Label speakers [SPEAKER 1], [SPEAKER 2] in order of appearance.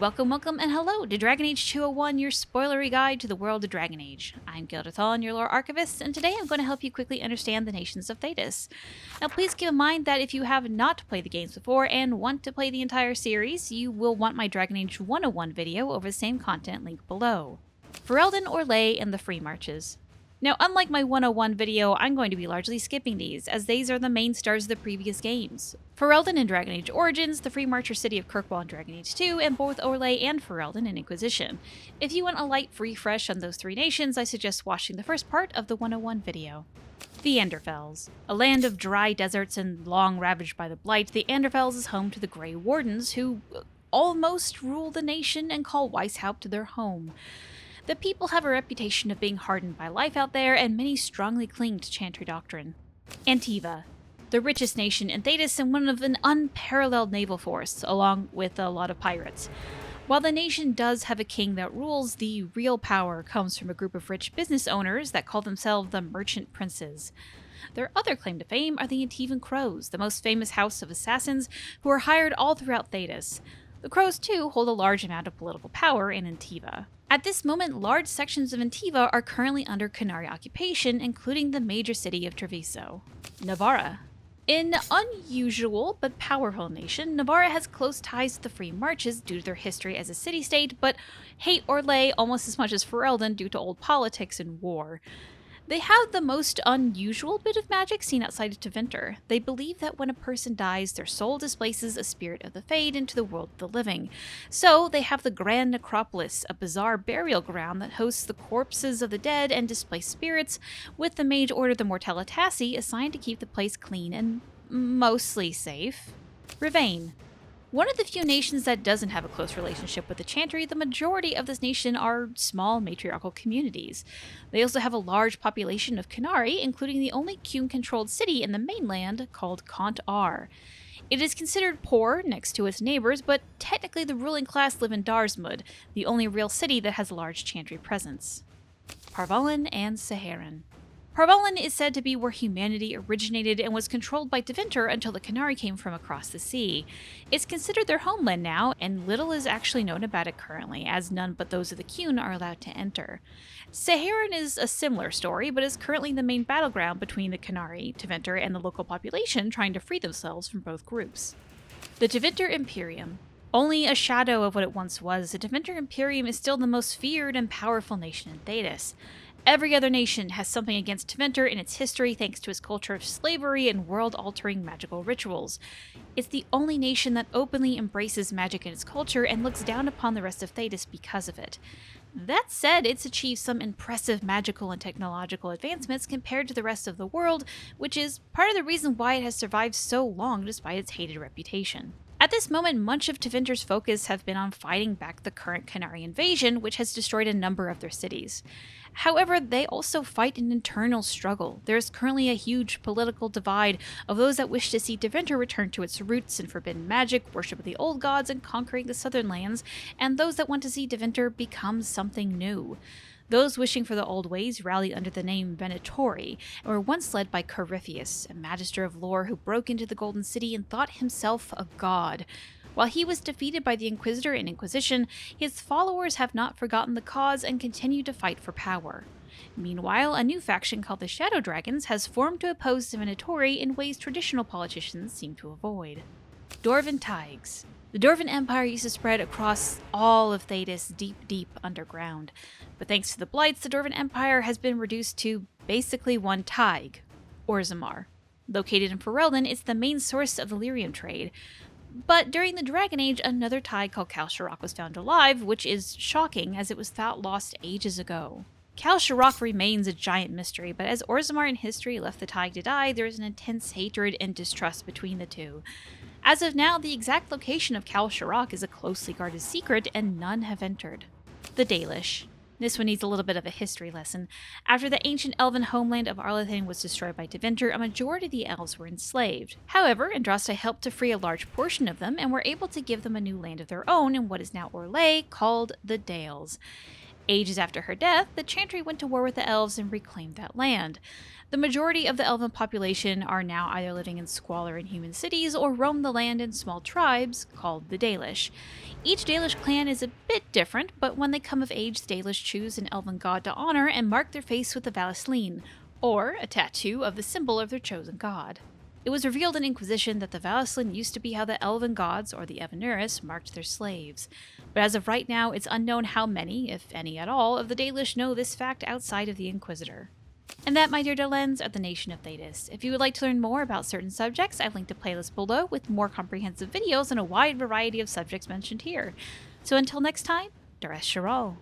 [SPEAKER 1] Welcome, and hello to Dragon Age 201, your spoilery guide to the world of Dragon Age. I'm Ghil, your lore archivist, and today I'm going to help you quickly understand the nations of Thedas. Now please keep in mind that if you have not played the games before and want to play the entire series, you will want my Dragon Age 101 video over the same content link below. Ferelden, Orlais, and the Free Marches. Now, unlike my 101 video, I'm going to be largely skipping these, as these are the main stars of the previous games. Ferelden in Dragon Age Origins, the Free Marcher city of Kirkwall in Dragon Age 2, and both Orlais and Ferelden in Inquisition. If you want a light refresh on those three nations, I suggest watching the first part of the 101 video. The Anderfels. A land of dry deserts and long ravaged by the Blight, the Anderfels is home to the Grey Wardens, who almost rule the nation and call Weishaupt their home. The people have a reputation of being hardened by life out there, and many strongly cling to Chantry doctrine. Antiva, the richest nation in Thedas and one of an unparalleled naval force, along with a lot of pirates. While the nation does have a king that rules, the real power comes from a group of rich business owners that call themselves the Merchant Princes. Their other claim to fame are the Antivan Crows, the most famous house of assassins who are hired all throughout Thedas. The Crows, too, hold a large amount of political power in Antiva. At this moment, large sections of Antiva are currently under Qunari occupation, including the major city of Treviso. Navara. An unusual but powerful nation, Navara has close ties to the Free Marches due to their history as a city-state, but hate Orlais almost as much as Ferelden due to old politics and war. They have the most unusual bit of magic seen outside of Tevinter. They believe that when a person dies, their soul displaces a spirit of the Fade into the world of the living. So they have the Grand Necropolis, a bizarre burial ground that hosts the corpses of the dead and displaced spirits, with the Mage Order the Mortalitasi assigned to keep the place clean and mostly safe. Revane. One of the few nations that doesn't have a close relationship with the Chantry, the majority of this nation are small matriarchal communities. They also have a large population of Qunari, including the only Qun-controlled city in the mainland called Kont-Ar. It is considered poor next to its neighbors, but technically the ruling class live in Darsmud, the only real city that has a large Chantry presence. Paralin and andSaharan. Paralin is said to be where humanity originated and was controlled by Tevinter until the Qunari came from across the sea. It's considered their homeland now, and little is actually known about it currently, as none but those of the Qun are allowed to enter. Saharan is a similar story, but is currently the main battleground between the Qunari, Tevinter, and the local population trying to free themselves from both groups. The Tevinter Imperium. Only a shadow of what it once was, the Tevinter Imperium is still the most feared and powerful nation in Thedas. Every other nation has something against Tevinter in its history thanks to its culture of slavery and world-altering magical rituals. It's the only nation that openly embraces magic in its culture and looks down upon the rest of Thedas because of it. That said, it's achieved some impressive magical and technological advancements compared to the rest of the world, which is part of the reason why it has survived so long despite its hated reputation. At this moment, much of Tevinter's focus have been on fighting back the current Qunari invasion, which has destroyed a number of their cities. However, they also fight an internal struggle. There is currently a huge political divide of those that wish to see Tevinter return to its roots in forbidden magic, worship of the old gods, and conquering the southern lands, and those that want to see Tevinter become something new. Those wishing for the old ways rally under the name Venatori, and were once led by Corypheus, a magister of lore who broke into the Golden City and thought himself a god. While he was defeated by the Inquisitor in Inquisition, his followers have not forgotten the cause and continue to fight for power. Meanwhile, a new faction called the Shadow Dragons has formed to oppose the Venatori in ways traditional politicians seem to avoid. Dorantiges. The Dwarven Empire used to spread across all of Thedas deep underground, but thanks to the Blights, the Dwarven Empire has been reduced to basically one Tig, Orzammar. Located in Ferelden, it's the main source of the lyrium trade. But during the Dragon Age, another Tig called kal-sharok was found alive, which is shocking as it was thought lost ages ago. Kal-sharok remains a giant mystery, but as Orzammar in history left the Tig to die, there is an intense hatred and distrust between the two. As of now, the exact location of kal-sharok is a closely guarded secret, and none have entered. The Dalish. This one needs a little bit of a history lesson. After the ancient elven homeland of Arlethane was destroyed by Tevinter, a majority of the elves were enslaved. However, Andraste helped to free a large portion of them and were able to give them a new land of their own in what is now Orlais, called the Dales. Ages after her death, the Chantry went to war with the elves and reclaimed that land. The majority of the elven population are now either living in squalor in human cities or roam the land in small tribes called the Dalish. Each Dalish clan is a bit different, but when they come of age, the Dalish choose an elven god to honor and mark their face with the Valisleen, or a tattoo of the symbol of their chosen god. It was revealed in Inquisition that the Valisleen used to be how the elven gods, or the Evanuris, marked their slaves. But as of right now, it's unknown how many, if any at all, of the Dalish know this fact outside of the Inquisitor. And that, my dear Dolens, are the Nation of Thedas. If you would like to learn more about certain subjects, I've linked a playlist below with more comprehensive videos on a wide variety of subjects mentioned here. So until next time, Dorantiges.